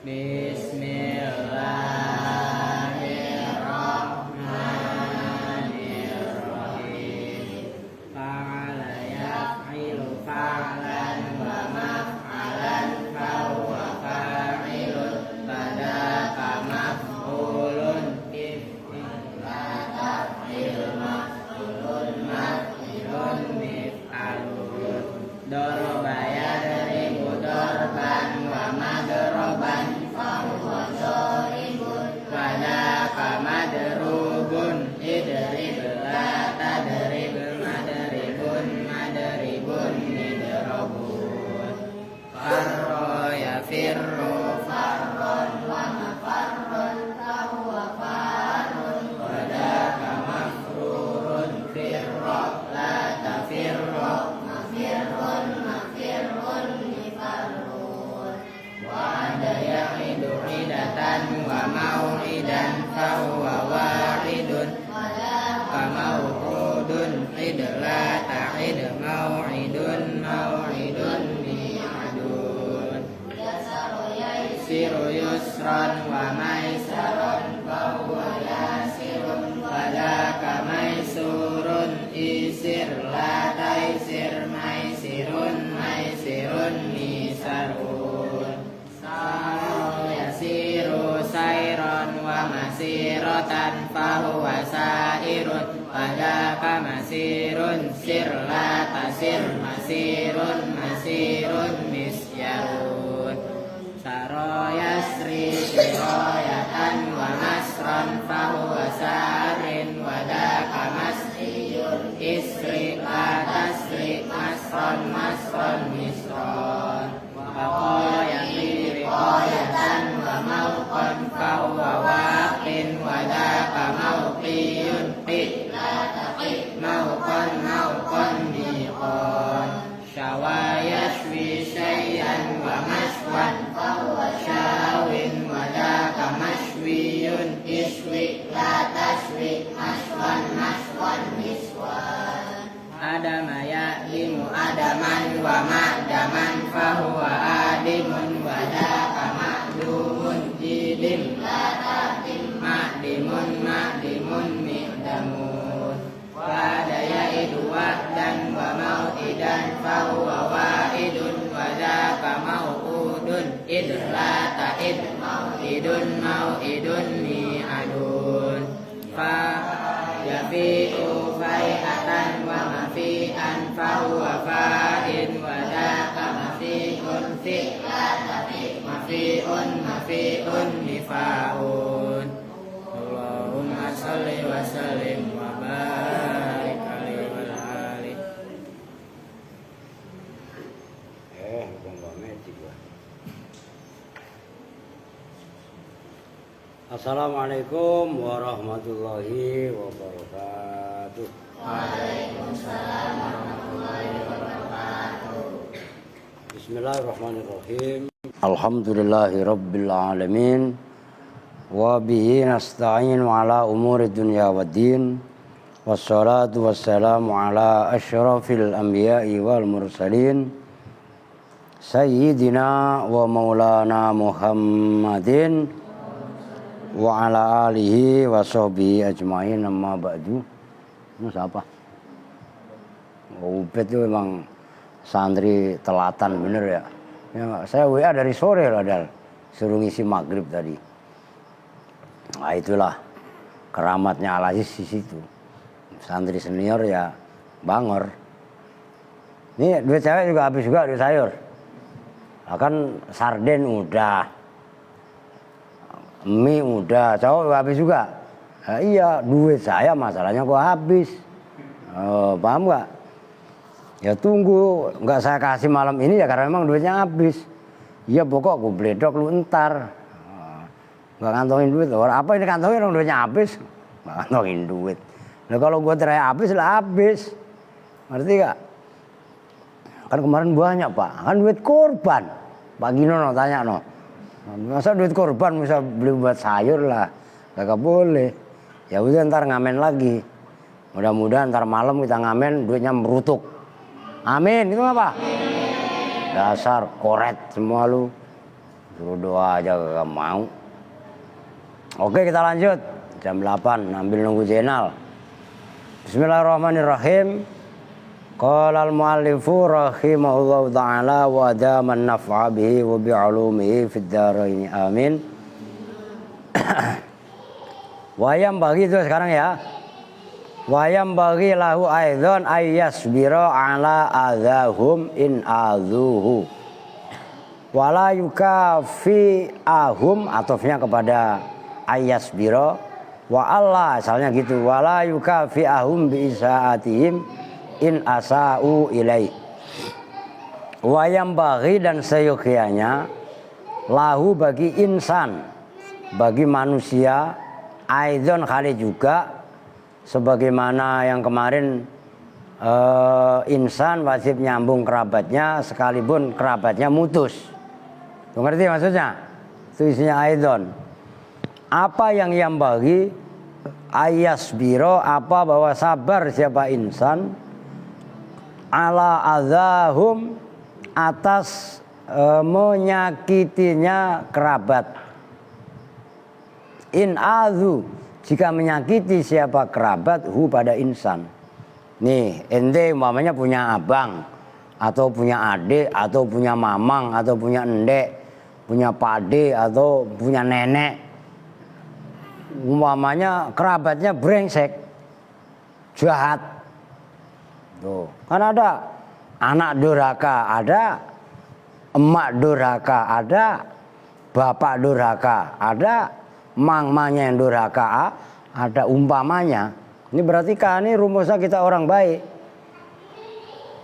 Bismillahirrahmanirrahim. Fa'ala yaf'ilu fa'lan wa maf'alan fahuwa fa'ilun bada'a maf'ulun if'ila taf'il maf'ulun maf'ilun mif'alun daraba yadribu darban wa madroban fahuwa daribun bada'a madrubun idrib la tadrib madribun madribun idrobun farra yafirru farron wa mafarron fahuwa farrun bada'a mafrurun firra la tafirra mafirrun mafirrun mifarrun wa'ada ya'idu idatan wa mau'idan fahuwa wa'idun wa mau'udun idla ta'id mau'idun mau'idun mi'adun yasiru yusran wa maisaron fahuwa yasirun wadaka maisurun isir la taisir maisirun maisirun misarun saro yasiru sairon wa masiratan fahuwa sairun wadaka masirun sir la tasir masirun masirun misyarun saro yasri siroyatan wa masron fahuwa sarin wadaka masriyun isri la tasri masron masron misron waqoya riqoyatan wa mauqan fahuwa waqin wadaka mauqiyun qi la taqi mauqan mauqan miqon syawayashwi syai'an wa mashwan fahuwa syawin wadaka mashwiyun iswi la tashwi mashwan mashwan miswan adama ya'limu adaman wa ma'daman fahuwa adimun wadaka ma'dumun idim la tatim ma'dimun ma'dimun mi'damun wa'ada ya'idu wa'dan wa mau'idan fahuwa wa'idun wadaka mau'udun idla ta'id mau'idun mau'idun mi'adun fa yafi'u fai'atan wa mafi'an fahuwa fa'in wadaka mafi'un fi'la tafi' mafi'un mafi'un mifa'un Allahumma salli wa sallim wa barik alaihi wa alihi. Assalamualaikum warahmatullahi wabarakatuh. Waalaikumsalam warahmatullahi wabarakatuh. Bismillahirrahmanirrahim. Alhamdulillahi rabbil alamin. Wa bihi nasta'in ala umuri dunya waddin. Wassalatu wassalamu ala asyrafil anbiya'i wal mursalin. Sayyidina wa maulana Muhammadin wa ala alihi wa sahbihi ajmain amma ba'du. Ini siapa? Ubed itu memang santri telatan bener ya. Saya WA dari sore lah, suruh ngisi maghrib tadi. Nah itulah keramatnya Al-Aziz di situ. Santri senior ya bangor. Ini duit cewek juga habis juga, duit sayur. Nah, kan sarden udah, mie udah, cowok habis juga. Nah, iya, duit saya masalahnya kok habis. Paham nggak? Ya tunggu, nggak saya kasih malam ini ya karena memang duitnya habis. Iya pokok gue bledok lu entar. Nggak kantongin duit, orang apa ini kantongin orang duitnya habis? Nggak kantongin duit. Nah kalau gue terakhir habis lah habis. Ngerti gak? Kan kemarin banyak pak, kan duit korban. Pak Gino no, tanya no. Masa duit korban bisa beli buat sayur lah, kagak boleh. Ya udah ntar ngamen lagi. Mudah-mudahan ntar malam kita ngamen duitnya merutuk. Amin, itu apa? Dasar koret semua lu. suruh doa aja gak mau. Oke, kita lanjut. Jam 8 ambil nunggu channel. Bismillahirrahmanirrahim. Qala al-muallifu rahimahullahu ta'ala wa adaman naf'a bihi wa bi'ulumihi fid dharain amin. Wayam bagi itu sekarang ya. Wayam bagi lahu aidzon ayyasbira ala adzahum in azuhu. Wala yukafi ahum, atofnya kepada ayyasbira. Wa Allah asalnya gitu. Wala yukafi ahum bi isaatihim in asa'u ilaih. Wayam bagi dan seyogianya lahu bagi insan, bagi manusia, aidzon kali juga sebagaimana yang kemarin insan wajib nyambung kerabatnya sekalipun kerabatnya mutus. Tuh, ngerti maksudnya? Itu isinya aidzon. Apa yang bagi ayasbiro, apa bahwa sabar siapa insan ala azahum, atas menyakitinya kerabat. In azu, jika menyakiti siapa kerabat hu pada insan. Nih, ente umpamanya punya abang atau punya adik atau punya mamang atau punya endek, punya pade atau punya nenek, umpamanya kerabatnya brengsek, jahat. Tuh, kan ada anak durhaka, ada emak durhaka, ada bapak durhaka, ada mangmanya yang durhaka, ada umpamanya. Ini berarti kan ini rumusnya kita orang baik.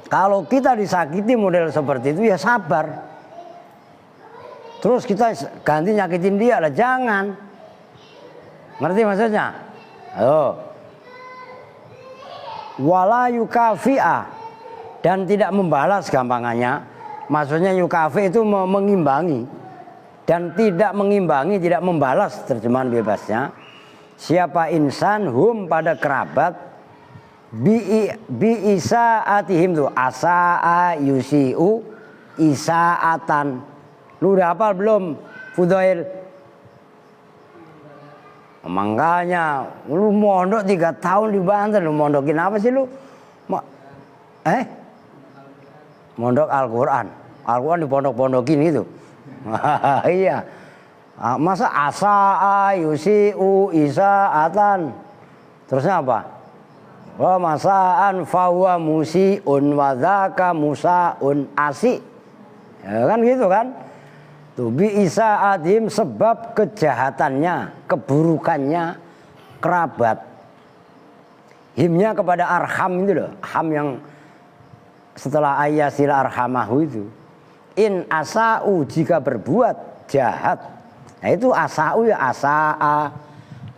Kalau kita disakiti model seperti itu ya sabar. Terus kita ganti nyakitin dia lah, jangan. Ngerti maksudnya? Ayo. Wala yukafi'ah, dan tidak membalas gampangannya. Maksudnya yukafi itu mengimbangi, dan tidak mengimbangi, tidak membalas, terjemahan bebasnya. Siapa insan hum pada kerabat bi isaatihim tuh asaa yusiu isaatan. Lu udah hafal belum Fudail? Makanya lu mondok 3 tahun di Banten, lu mondokin apa sih lu? Mondok Al-Quran. Al-Quran dipondok-pondokin gitu. Iya. Masa asa'a yusi'u isa'atan. Terusnya apa? Wa masa'an fawa musi'un wa dzaka musa'un asi. Ya kan gitu kan? Tuh bi isa'atim, sebab kejahatannya, keburukannya kerabat. Himnya kepada arham itu loh, arham yang setelah ayyasila arhamahu itu. In asa'u, jika berbuat jahat. Nah itu asa'u ya asa'a,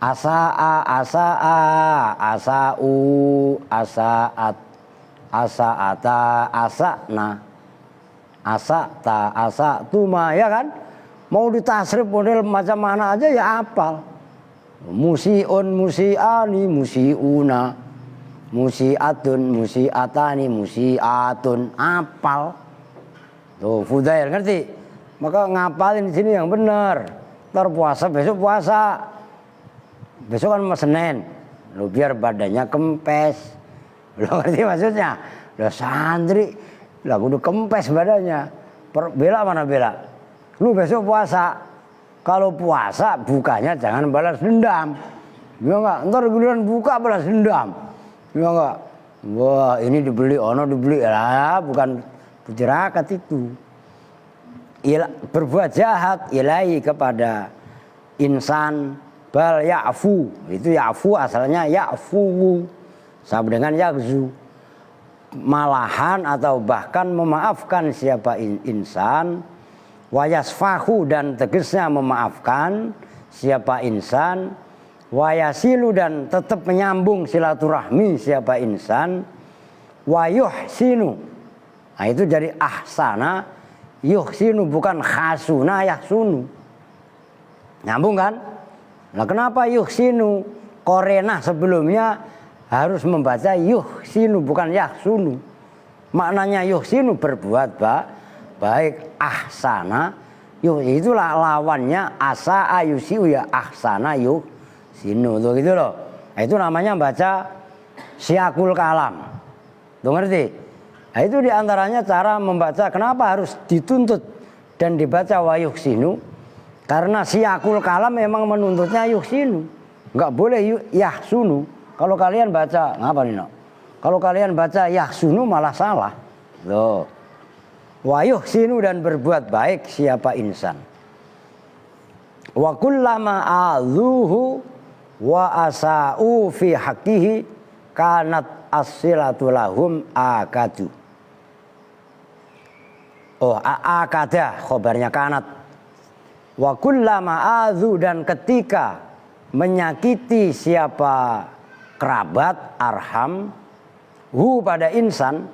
asa'a, asa'a, asa'u, asa'at, asa'ata, asa'na, asa'ta, asa'tuma, ya kan? Mau ditasrif model macam mana aja ya apal. Musi'un, musi'ani, musi'una, musi'atun, musi'atani, musi'atun, apal. Tuh Fudail ngerti? Maka ngapalin di sini yang benar. Ntar puasa, besok puasa. Besok kan Senin. Lu biar badannya kempes. Lu ngerti maksudnya? Udah santri, lah kudu kempes badannya. Bela mana bela? Lu besok puasa. Kalau puasa bukanya jangan balas dendam. Ya enggak? Ntar giliran buka balas dendam. Ya enggak? Wah ini dibeli, ono dibeli. Lah bukan tirakat itu. Berbuat jahat ilahi kepada insan, bal ya'fu, itu ya'fu asalnya ya'fu sama dengan yakzu, malahan atau bahkan memaafkan siapa insan, wayasfahu, dan tegasnya memaafkan siapa insan, wayasilu, dan tetap menyambung silaturahmi siapa insan, wayuhsinu. Nah itu dari ahsana yuhsinu, bukan khasuna yahsunu. Nyambung kan? Nah kenapa yuhsinu? Korenah sebelumnya harus membaca yuhsinu bukan yahsunu. Maknanya yuhsinu berbuat baik, ahsana Yuk itulah lawannya asa ayusiu ya ahsana yuk sinu tuh gitu loh. Nah, itu namanya baca siakul kalam. Tuh ngerti? Nah, itu diantaranya cara membaca. Kenapa harus dituntut dan dibaca wayuh sinu? Karena siakul kalam memang menuntutnya yuk sinu. Nggak boleh yahsunu. Kalau kalian baca ngapa nih no? Kalau kalian baca yahsunu malah salah. Loh. Wayuh sinu dan berbuat baik siapa insan. Wa kullama azuhu wa asa'u fi haqqihi kanat as-silatu lahum akadu. Oh, akada khobarnya kanat. Wa kullama azu dan ketika menyakiti siapa kerabat arham hu pada insan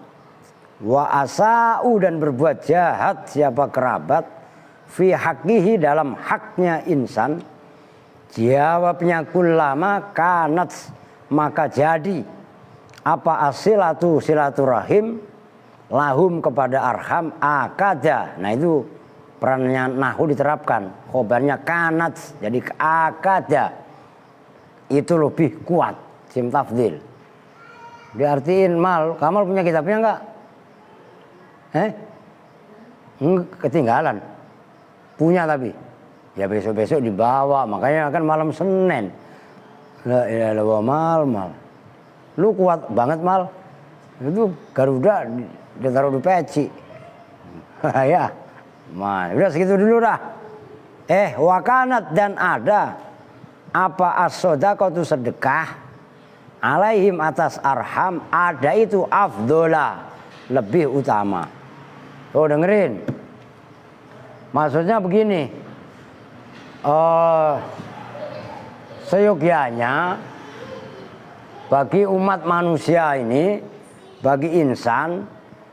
wa asa'u dan berbuat jahat siapa kerabat fi haqqihi dalam haknya insan, jawabnya kullama kanat maka jadi apa asilatu silaturahim lahum kepada arham akada. Nah itu perannya nahwu diterapkan, khobarnya kanat jadi akada itu lebih kuat sim tafdil. Diartiin Kamal punya kitabnya enggak? Ketinggalan. Punya tapi. Ya besok-besok dibawa. Makanya kan malam Senin. La ilaha illallah Mal. Lu kuat banget Mal. Itu Garuda ditaruh di peci. Ya. Udah segitu dulu dah. Wakanat dan ada apa as-sodaqatu sedekah alaihim atas arham ada itu afdola lebih utama. Oh dengerin, maksudnya begini, seyogianya bagi umat manusia ini, bagi insan,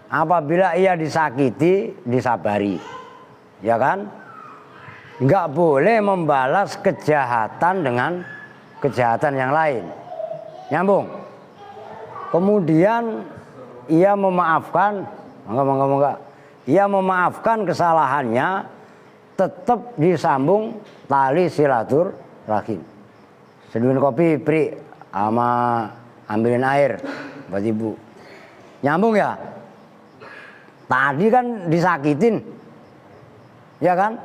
apabila ia disakiti, disabari, ya kan? Nggak boleh membalas kejahatan dengan kejahatan yang lain. Nyambung. Kemudian ia memaafkan, enggak. Ia memaafkan kesalahannya, tetap disambung tali silaturahim. Seduhin kopi, Pri, sama ambilin air buat ibu. Nyambung ya? Tadi kan disakitin, ya kan?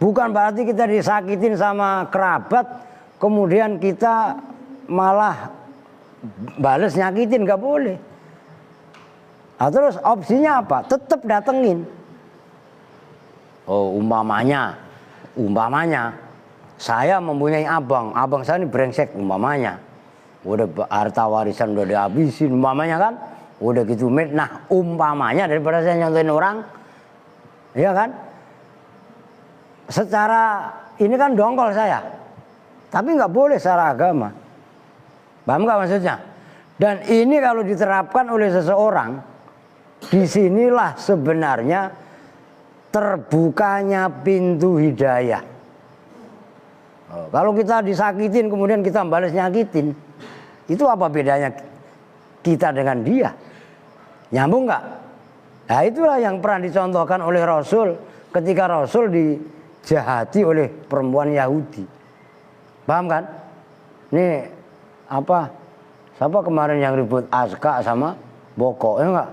Bukan berarti kita disakitin sama kerabat, kemudian kita malah bales nyakitin, nggak boleh. Nah, terus opsinya apa? Tetap datengin. Oh, umpamanya saya mempunyai abang saya ini brengsek umpamanya. Udah harta warisan udah dihabisin umpamanya kan. Udah gitu nah umpamanya daripada saya nyontohin orang, ya kan? Secara ini kan dongkol saya. Tapi nggak boleh secara agama. Paham nggak maksudnya? Dan ini kalau diterapkan oleh seseorang, disinilah sebenarnya terbukanya pintu hidayah. Kalau kita disakitin kemudian kita balas nyakitin, itu apa bedanya kita dengan dia? Nyambung nggak? Nah itulah yang pernah dicontohkan oleh Rasul ketika Rasul dijahati oleh perempuan Yahudi. Paham kan? Nih apa? Siapa kemarin yang ribut Aska sama Boko, ya enggak?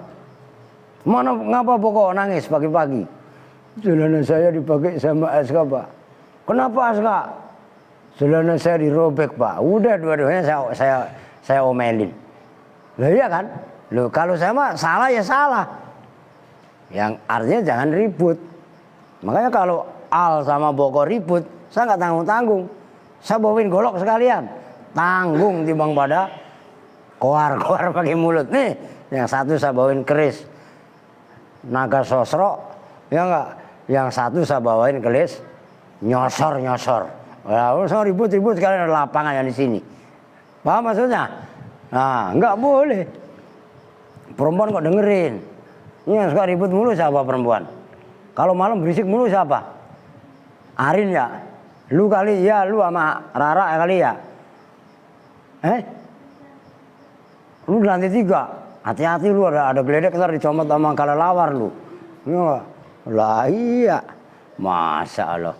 Ngapa Boko nangis pagi-pagi? Celana saya dipakai sama Aska, Pak. Kenapa Aska? Celana saya dirobek, Pak. Udah dua-duanya saya omelin. Lah iya kan? Loh kalau saya mah salah ya salah. Yang artinya jangan ribut. Makanya kalau Al sama Boko ribut, saya nggak tanggung-tanggung. Saya bawain golok sekalian. Tanggung timbang pada koar-koar pakai mulut. Nih, yang satu saya bawain keris naga sosro, ya enggak? Yang satu saya bawain keris nyosor. Nah, saya ribut-ribut sekalian ada lapangan yang di sini. Paham maksudnya? Nah, enggak boleh. Perempuan kok dengerin. Ini yang suka ribut mulu siapa perempuan? Kalau malam berisik mulu siapa? Arin ya? Lu kali ya, lu sama Rara kali ya? Lu di lantai 3. Hati-hati lu ada geledek ntar dicomot sama kelelawar lu. Lah iya. Masya Allah.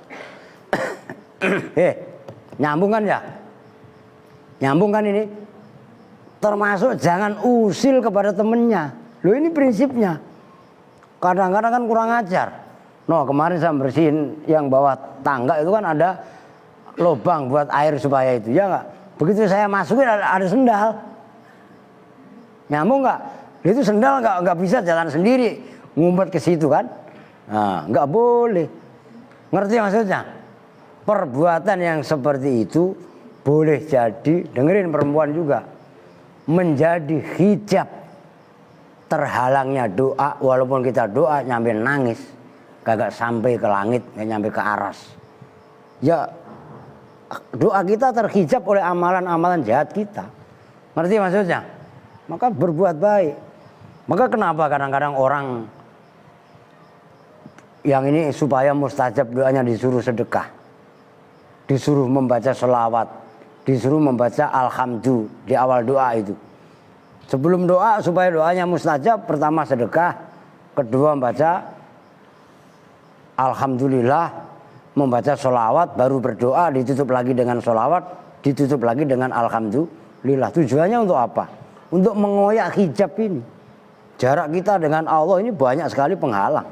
Nyambung kan ya? Nyambung kan ini? Termasuk jangan usil kepada temennya. Loh ini prinsipnya. Kadang-kadang kan kurang ajar. No, kemarin saya bersihin yang bawah tangga itu kan ada lubang buat air supaya itu, ya nggak? Begitu saya masukin ada sendal. Nyambung nggak? Itu sendal nggak bisa jalan sendiri, ngumpet ke situ kan? Nah, nggak boleh. Ngerti maksudnya? Perbuatan yang seperti itu boleh jadi, dengerin perempuan juga, menjadi hijab terhalangnya doa. Walaupun kita doa nyampe nangis, kagak sampai ke langit, nggak nyampe ke aras. Ya doa kita terhijab oleh amalan-amalan jahat kita. Ngerti maksudnya? Maka berbuat baik. Maka kenapa kadang-kadang orang yang ini supaya mustajab doanya disuruh sedekah, disuruh membaca sholawat, disuruh membaca alhamdulillah di awal doa itu. Sebelum doa supaya doanya mustajab, pertama sedekah, kedua membaca alhamdulillah, membaca sholawat, baru berdoa, ditutup lagi dengan sholawat, ditutup lagi dengan alhamdulillah. Tujuannya untuk apa? Untuk mengoyak hijab ini. Jarak kita dengan Allah ini banyak sekali penghalang.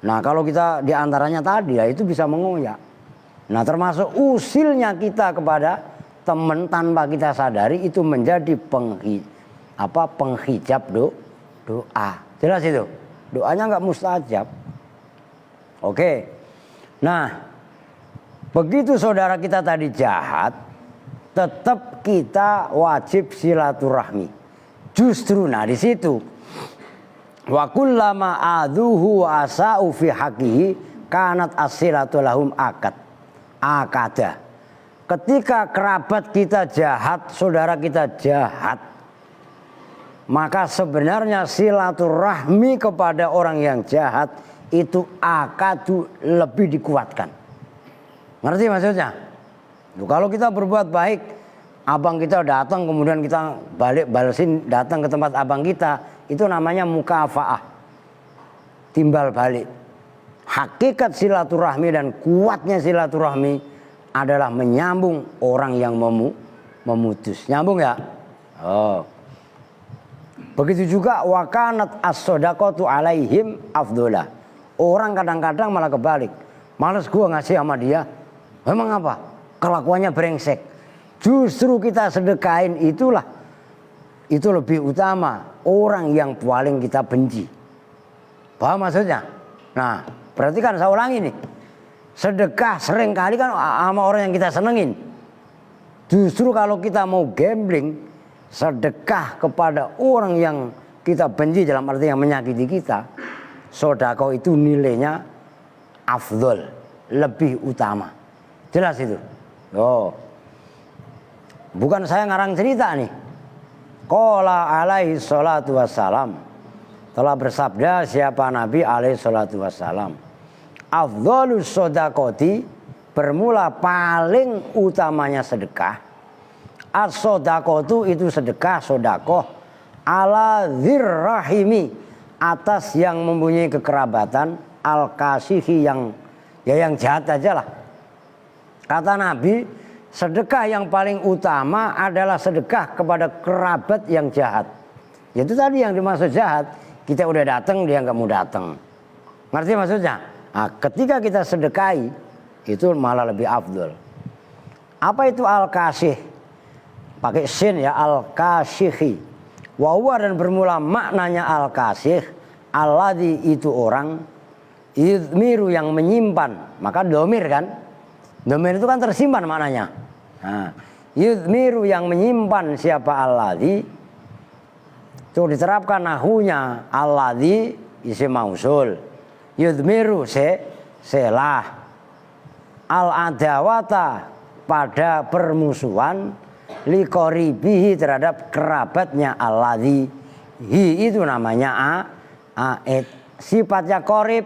Nah kalau kita diantaranya tadi ya itu bisa mengoyak. Nah termasuk usilnya kita kepada teman tanpa kita sadari itu menjadi penghijab doa. Jelas itu? Doanya nggak mustajab. Oke. Nah begitu saudara kita tadi jahat, tetap kita wajib silaturahmi. Justru nah di situ wa kullama aduhu wa asa'u fi haqqihi kanat as-silatu lahum akada. Ketika kerabat kita jahat, saudara kita jahat, maka sebenarnya silaturahmi kepada orang yang jahat itu akadu lebih dikuatkan. Ngerti maksudnya? Kalau kita berbuat baik, abang kita datang kemudian kita balik balesin datang ke tempat abang kita, itu namanya mukafaah, timbal balik. Hakikat silaturahmi dan kuatnya silaturahmi adalah menyambung orang yang memutus. Nyambung ya? Oh. Begitu juga wakanat as-sodaqatu alaihim afdola. Orang kadang-kadang malah kebalik. Males gua ngasih sama dia. Memang apa? Kelakuannya brengsek. Justru kita sedekahin itulah. Itu lebih utama orang yang paling kita benci. Paham maksudnya? Nah, berarti kan saya ulangi nih. Sedekah seringkali kan sama orang yang kita senengin. Justru kalau kita mau gambling, sedekah kepada orang yang kita benci dalam arti yang menyakiti kita, sedekah itu nilainya afdol, lebih utama. Jelas itu? Oh. Bukan saya ngarang cerita nih. Qala alaihi salatu wassalam, telah bersabda siapa Nabi alaihi salatu wassalam, afdhalus shadaqati, bermula paling utamanya sedekah. As-shadaqatu itu sedekah, sedekah ala dzirrahimi, atas yang mempunyai kekerabatan, al-kasihi yang jahat aja lah. Kata Nabi, sedekah yang paling utama adalah sedekah kepada kerabat yang jahat. Itu tadi yang dimaksud jahat. Kita udah datang, dia nggak mau datang. Ngerti maksudnya? Nah, ketika kita sedekahi, itu malah lebih afdol. Apa itu al-kasih? Pakai sin ya, al-kasihi. Wahuwa dan bermula maknanya al-kasih. Alladhi itu orang. Yudmiru yang menyimpan. Maka domir kan? Domir itu kan tersimpan maknanya. Nah, yudmiru yang menyimpan siapa alladhi, itu diterapkan nahunya alladhi isim mausul, yudmiru selah, al adawata pada permusuhan, liqoribihi terhadap kerabatnya alladhi, hi itu namanya aid, sifatnya qorib,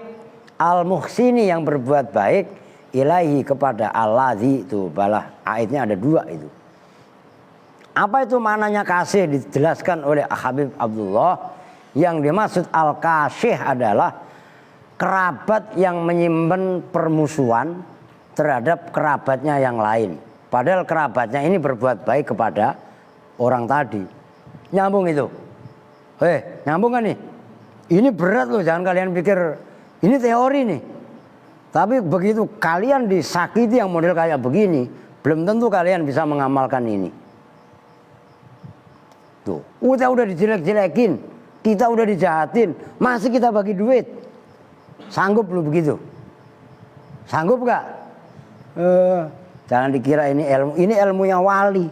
al muhsini yang berbuat baik, ilahi kepada alladzi, itu balah aitnya ada dua itu. Apa itu maknanya kasih dijelaskan oleh Habib Abdullah. Yang dimaksud al-kasih adalah kerabat yang menyimpan permusuhan terhadap kerabatnya yang lain. Padahal kerabatnya ini berbuat baik kepada orang tadi. Nyambung itu. Nyambung kan nih? Ini berat loh, jangan kalian pikir ini teori nih. Tapi begitu kalian disakiti yang model kayak begini, belum tentu kalian bisa mengamalkan ini. Tuh, udah dijelek-jelekin, kita udah dijahatin, masih kita bagi duit. Sanggup lu begitu? Sanggup gak? Jangan dikira ini ilmunya wali.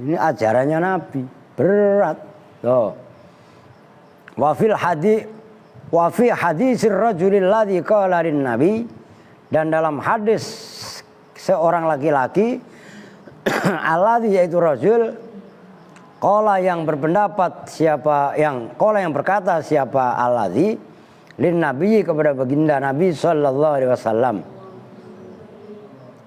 Ini ajarannya Nabi, berat. Tuh. Wa fi hadisir rajulil ladzi qala lin nabi, dan dalam hadis seorang laki-laki alladzi yaitu rajul qala yang berpendapat siapa yang qala yang berkata siapa alladzi lin nabi kepada baginda Nabi sallallahu alaihi wasallam,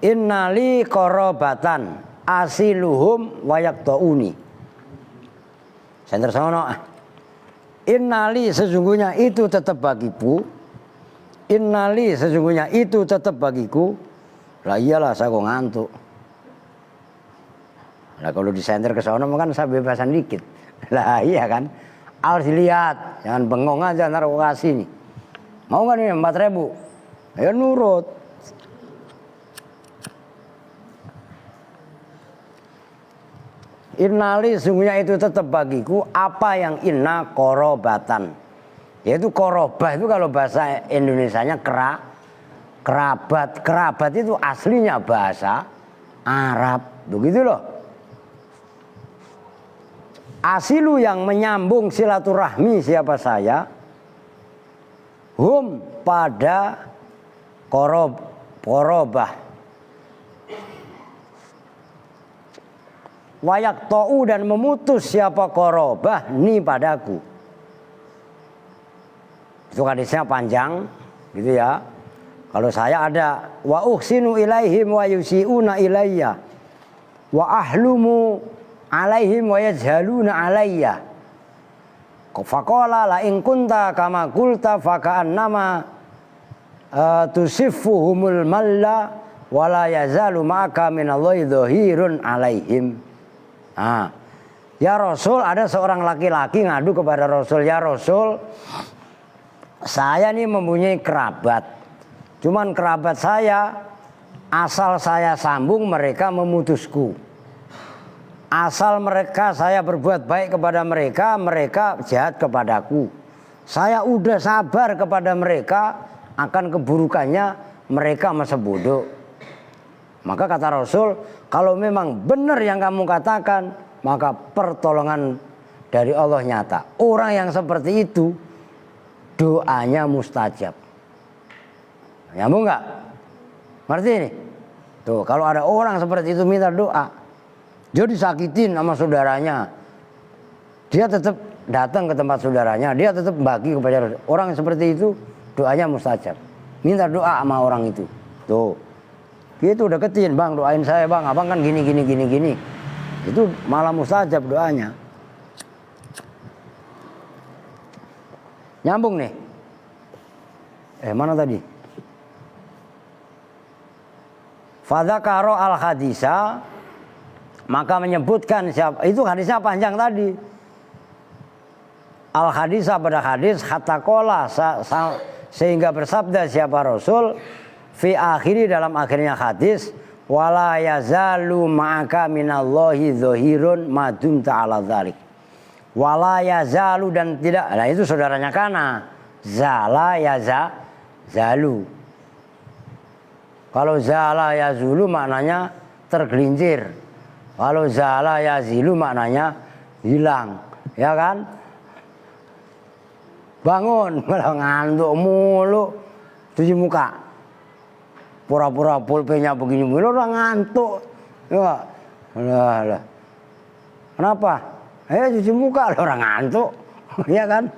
innali qarabatan asiluhum wa yaqtauni. Senter sono. Innali sesungguhnya itu tetap bagiku. Innali sesungguhnya itu tetap bagiku. Lah iyalah saya kok ngantuk. Lah kalau disenter ke sono kan saya bebasan dikit. Lah iya kan. Harus dilihat, jangan bengong aja ntar aku kasih nih. Mau kan ini 4.000? Ayo nurut. Innali sungguhnya itu tetap bagiku apa yang inna korobatan, yaitu korobah itu kalau bahasa Indonesianya kerabat itu aslinya bahasa Arab begitu loh. Asilu yang menyambung silaturahmi siapa saya, hum pada korobah, wayak to'u dan memutus siapa korobah ni padaku. Itu hadisnya panjang gitu ya. Kalau saya ada wa uhsinu ilaihim wa yusiuna ilayya wa ahlumu alaihim wa yajhaluna alayya. Faqala la in kunta kama qulta faka'annama tusiffuhumul malla wa la yazalu ma'aka minallahi dhahirun alaihim. Ya Rasul, ada seorang laki-laki ngadu kepada Rasul, ya Rasul, saya nih mempunyai kerabat. Cuman kerabat saya, asal saya sambung mereka memutusku. Asal mereka saya berbuat baik kepada mereka, mereka jahat kepadaku. Saya udah sabar kepada mereka, akan keburukannya mereka masa bodoh. Maka kata Rasul, kalau memang benar yang kamu katakan, maka pertolongan dari Allah nyata. Orang yang seperti itu, doanya mustajab. Nyambung nggak? Ngerti ini? Tuh, kalau ada orang seperti itu minta doa, dia disakitin sama saudaranya, dia tetap datang ke tempat saudaranya, dia tetap bagi kepada orang seperti itu, doanya mustajab. Minta doa sama orang itu. Tuh. Itu deketin, bang doain saya bang, abang kan gini. Itu malah mustajab doanya. Nyambung nih. Mana tadi? Fadzakaro al hadisa, maka menyebutkan siapa, itu hadisnya panjang tadi. Al hadisa pada hadis hatta qala sehingga bersabda siapa Rasul fi akhiri dalam akhirnya hadis, wala yazalu ma'aka minallahi dhahirun madum ta'ala dzalik. Wala yazalu dan tidak, nah itu saudaranya Kana. Zala zalu. Kalau zala yazulu maknanya tergelincir. Kalau zala yazilu maknanya hilang, ya kan? Bangun, malah ngantuk mulu, cuci muka. Pura-pura pulpennya begini mulu, orang ngantuk. Ya, lah. Kenapa? Cuci muka, orang ngantuk, ya kan?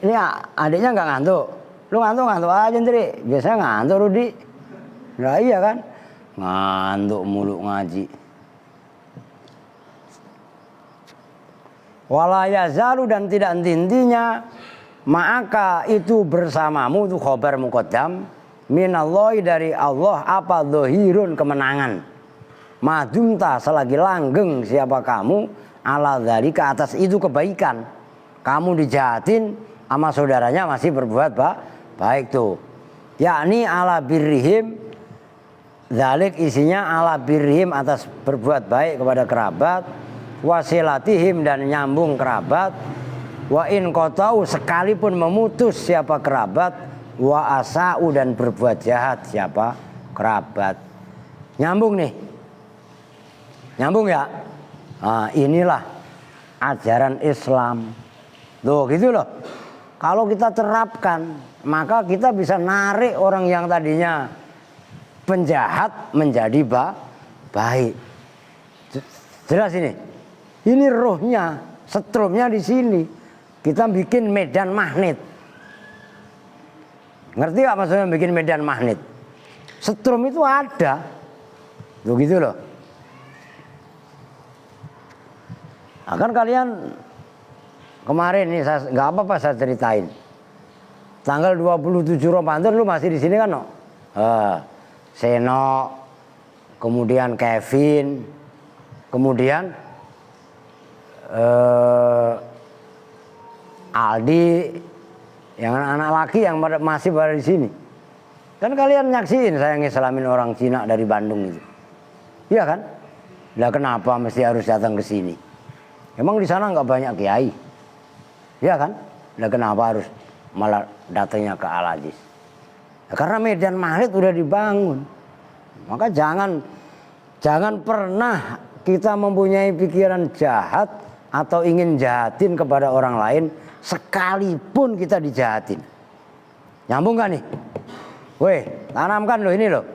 Ini adiknya nggak ngantuk. Lu ngantuk aja Ndri. Biasanya ngantuk Rudi. Nah iya kan? Ngantuk mulu ngaji. Wala yazalu dan tidak henti-hentinya maka itu bersamamu, itu khobar muqaddam, minallahi dari Allah, apa dhahirun kemenangan. Madumta selagi langgeng siapa kamu, ala dzalika atas itu kebaikan. Kamu dijahatin sama saudaranya masih berbuat baik tuh. Yakni ala birrihim, dzalik isinya ala birrihim atas berbuat baik kepada kerabat, wasilatihim dan nyambung kerabat, wa in qata'u sekalipun memutus siapa kerabat, wa asa'u dan berbuat jahat siapa kerabat. Nyambung nih. Nyambung ya? Nah, inilah ajaran Islam. Tuh gitu loh. Kalau kita terapkan, maka kita bisa narik orang yang tadinya penjahat menjadi baik. Jelas ini. Ini rohnya, setrumnya di sini. Kita bikin medan magnet. Ngerti gak maksudnya bikin medan magnet? Setrum itu ada. Tuh gitu loh. Nah, kan kalian kemarin nih nggak apa-apa saya ceritain. Tanggal 27 Ramadan lu masih di sini kan, no? Seno, kemudian Kevin, kemudian Aldi, yang anak laki yang masih berada di sini. Kan kalian nyaksiin saya ngislamin orang Cina dari Bandung itu. Iya kan? Lah kenapa mesti harus datang ke sini? Emang di sana nggak banyak kiai? Iya kan? Lah kenapa harus malah datangnya ke Al-Aziz? Ya, karena medan magnet udah dibangun. Maka jangan pernah kita mempunyai pikiran jahat atau ingin jahatin kepada orang lain sekalipun kita dijahatin. Nyambung gak nih? Weh, tanamkan loh ini loh.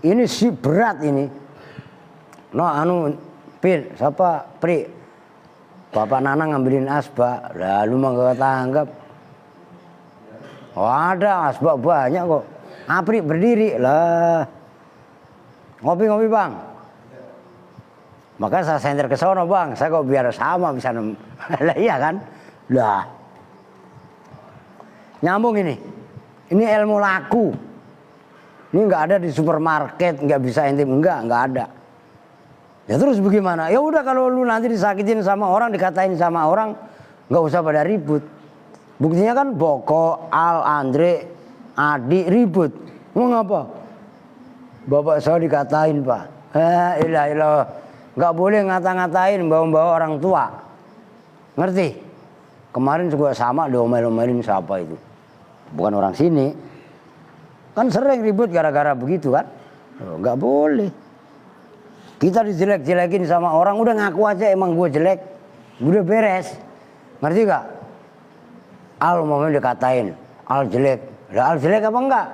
Ini si berat ini. No Pin, siapa? Pri. Bapak Nana ngambilin asbak, lalu mah gak tanggap. Oh ada asbak banyak kok. Apri berdiri lah. Ngopi-ngopi bang. Maka saya senter ke sono bang. Saya kok biar sama bisa lah iya kan? Lah. Nyambung ini. Ini ilmu laku. Ini nggak ada di supermarket, nggak bisa intip, nggak ada. Ya terus bagaimana? Ya udah kalau lu nanti disakitin sama orang, dikatain sama orang, nggak usah pada ribut. Buktinya kan Boko, Al, Andre, Adi ribut. Mau ngapa? Bapak saya dikatain pak. Ilah. Nggak boleh ngata-ngatain bawa-bawa orang tua. Ngerti? Kemarin juga sama diomel-omelin siapa itu. Bukan orang sini. Kan sering ribut gara-gara begitu kan. Nggak boleh. Kita dijelek-jelekin sama orang, udah ngaku aja emang gue jelek. Udah beres. Ngerti gak? Al mau dikatain, Al jelek. Lah Al jelek apa enggak?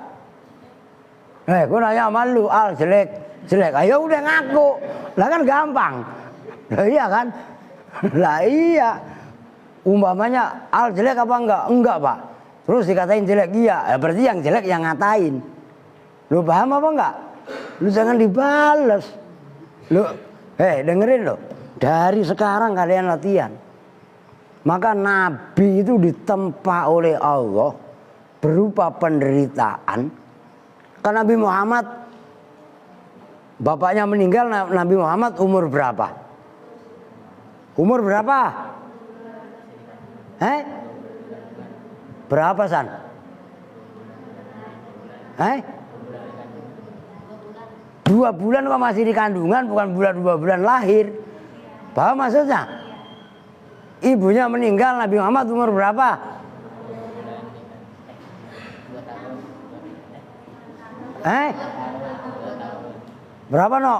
Gue nanya sama lu, Al jelek. Ayo udah ngaku. Lah kan gampang. Lah iya kan? Lah iya. Umpamanya Al jelek apa enggak? Enggak pak. Terus dikatain jelek, iya. Berarti yang jelek yang ngatain. Lu paham apa enggak? Lu jangan dibales. Lu, dengerin lo. Dari sekarang kalian latihan. Maka Nabi itu ditempa oleh Allah berupa penderitaan. Karena Nabi Muhammad, bapaknya meninggal, Nabi Muhammad umur berapa? Umur berapa? Berapa San? 2 bulan kok masih di kandungan, bukan 2 bulan lahir. Paham maksudnya? Ibunya meninggal, Nabi Muhammad umur berapa? Berapa no?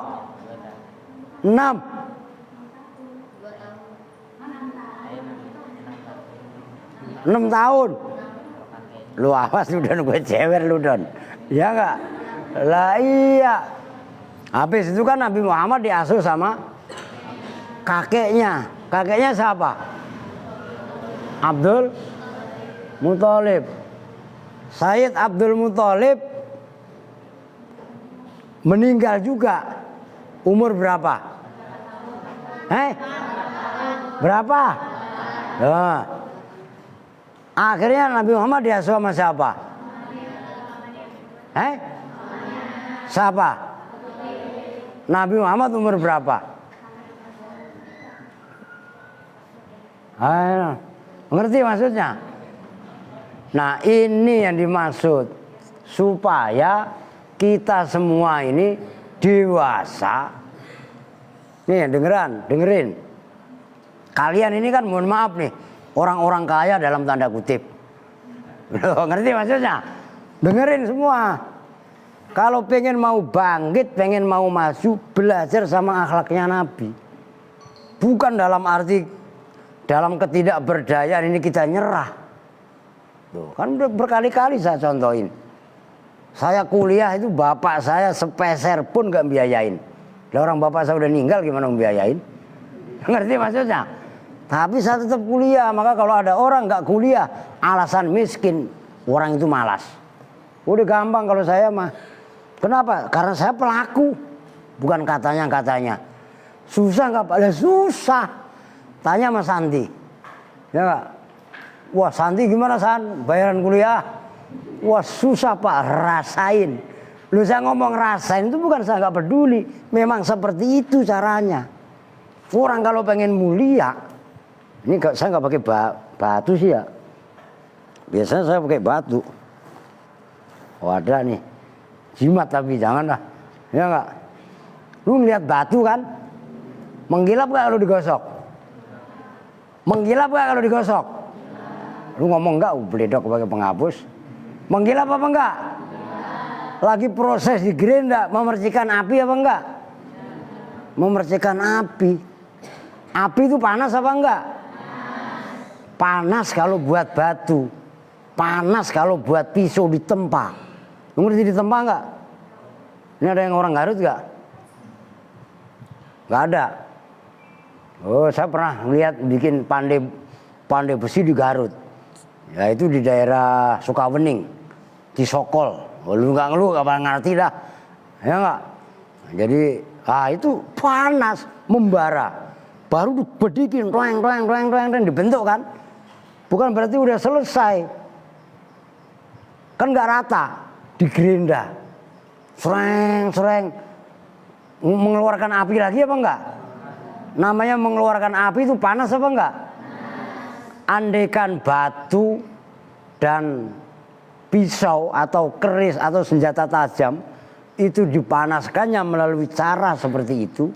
6. Tahun. Lu awas lu Don, gue cewer lu Don. Ya enggak? Lah iya. Habis itu kan Nabi Muhammad diasuh sama kakeknya. Kakeknya siapa? Abdul Muthalib. Sayyid Abdul Muthalib meninggal juga. Umur berapa? Berapa? Nah, Akhirnya Nabi Muhammad diasuh sama siapa? Siapa? Nabi Muhammad umur berapa? Ayo, ngerti maksudnya? Nah, ini yang dimaksud supaya kita semua ini dewasa. Nih, dengerin. Kalian ini kan mohon maaf nih, orang-orang kaya dalam tanda kutip. Loh, ngerti maksudnya? Dengerin semua. Kalau pengen mau bangkit, pengen mau maju, belajar sama akhlaknya Nabi. Bukan dalam arti dalam ketidakberdayaan ini kita nyerah. Tuh, kan berkali-kali saya contohin. Saya kuliah itu bapak saya sepeser pun gak biayain. Lah orang bapak saya udah meninggal gimana membiayain? Ngerti maksudnya? Tapi saya tetap kuliah. Maka kalau ada orang gak kuliah alasan miskin, orang itu malas. Udah gampang kalau saya mah. Kenapa? Karena saya pelaku. Bukan katanya. Susah gak Pak? Susah. Tanya sama Santi. Ya gak? Wah Santi gimana San? Bayaran kuliah? Wah susah Pak, rasain. Lu saya ngomong rasain itu bukan saya gak peduli. Memang seperti itu caranya. Orang kalau pengen mulia, ini saya gak pakai batu sih ya. Biasanya saya pakai batu. Oh ada nih. Jimat tapi jangan lah. Ya gak? Lu ngeliat batu kan? Menggilap gak kalau digosok? Menggilap gak kalau digosok? Lu ngomong enggak, beledok pakai penghapus. Menggilap apa enggak? Lagi proses di gerinda, memercikan api apa enggak? Memercikan api. Api itu panas apa enggak? Panas kalau buat batu. Panas kalau buat pisau ditempa. Lu ngerti ditempa enggak? Ini ada yang orang Garut enggak? Enggak ada. Oh, saya pernah lihat bikin pandai besi di Garut. Ya itu di daerah Sukawening, di Sokol. Oh, lu nggak ngeluh, gak ngerti dah, ya nggak. Jadi, itu panas, membara. Baru dibedikin, roeng, dibentuk kan. Bukan berarti udah selesai. Kan nggak rata, digerinda, sereng, mengeluarkan api lagi apa enggak? Namanya mengeluarkan api itu panas apa enggak? Andaikan batu dan pisau atau keris atau senjata tajam itu dipanaskannya melalui cara seperti itu,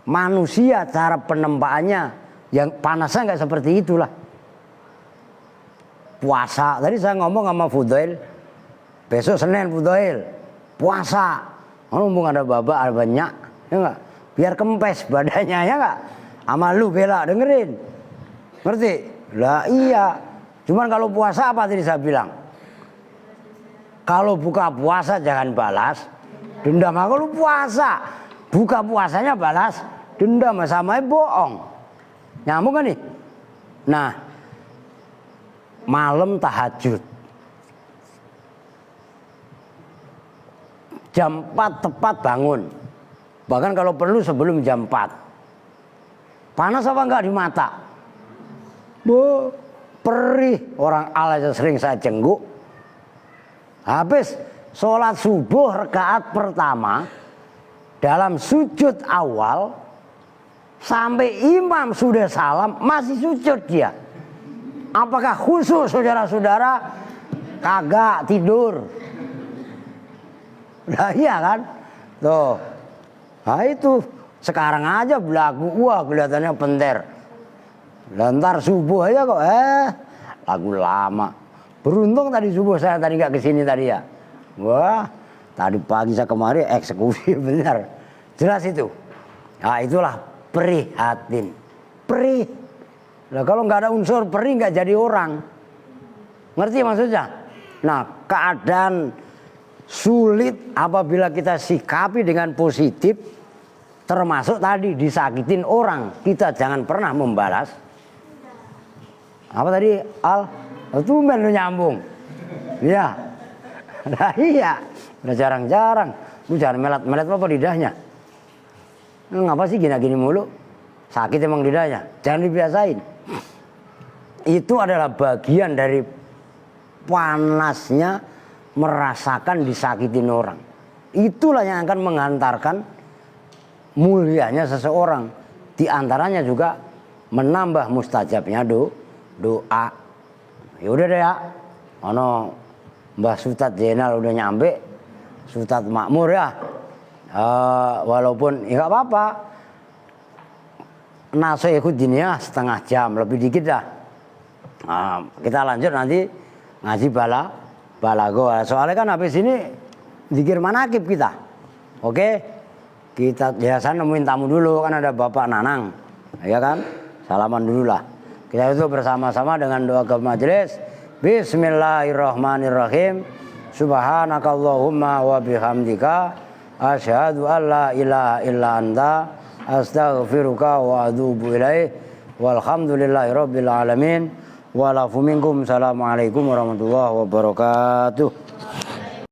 manusia cara penempaannya yang panasnya nggak seperti itulah. Puasa, tadi saya ngomong sama Fudail, besok Senin Fudail, puasa, ngomong ada babak ada banyak, ya nggak? Biar kempes badannya ya nggak? Sama lu bela dengerin, ngerti? Lah iya, cuman kalau puasa apa tadi saya bilang? Kalau buka puasa jangan balas dendam. Kalau puasa, buka puasanya balas dendam, sama bohong. Nyambung kan nih? Nah, malam tahajud. Jam 4 tepat bangun. Bahkan kalau perlu sebelum jam 4. Panas apa enggak di mata? Perih, orang al aja sering saya jengguk. Habis sholat subuh rakaat pertama, dalam sujud awal sampai imam sudah salam masih sujud dia. Apakah khusyuk saudara-saudara? Kagak, tidur. Nah iya kan? Tuh. Nah itu sekarang aja belagu, wah kelihatannya penter. Lantar subuh aja kok lagu lama. Beruntung tadi subuh saya tadi nggak kesini tadi ya. Wah, tadi pagi saya kemari eksekusi benar. Jelas itu. Nah itulah prihatin. Perih. Nah kalau nggak ada unsur perih nggak jadi orang. Ngerti maksudnya? Nah keadaan sulit apabila kita sikapi dengan positif. Termasuk tadi disakitin orang. Kita jangan pernah membalas. Apa tadi Al? Itu lu nyambung. Iya. Nah iya. Udah jarang-jarang. Lu jangan melet-melet apa lidahnya. Ngapa sih gini-gini mulu? Sakit emang lidahnya. Jangan dibiasain. Itu adalah bagian dari panasnya merasakan disakitin orang. Itulah yang akan mengantarkan mulianya seseorang. Di antaranya juga menambah mustajabnya doa. Ya udah deh ya. Ono Mbah Sutat Jenal udah nyampe, Sutat Makmur ya. Walaupun ya nggak apa-apa. Naso ikut dunia setengah jam, lebih dikit dah. Kita lanjut nanti ngaji balago. Soalnya kan habis ini zikir manakib kita. Oke? Kita biasa nemuin tamu dulu, kan ada Bapak Nanang. Ya kan? Salaman dulu lah. Kita itu bersama-sama dengan doa ke majelis. Bismillahirrahmanirrahim. Subhanakallahumma wa bihamdika asyhadu an la ilaha illa anta astaghfiruka wa atubu ilaih. Walhamdulillahirabbil alamin. Walafu minkum. Assalamualaikum warahmatullahi wabarakatuh.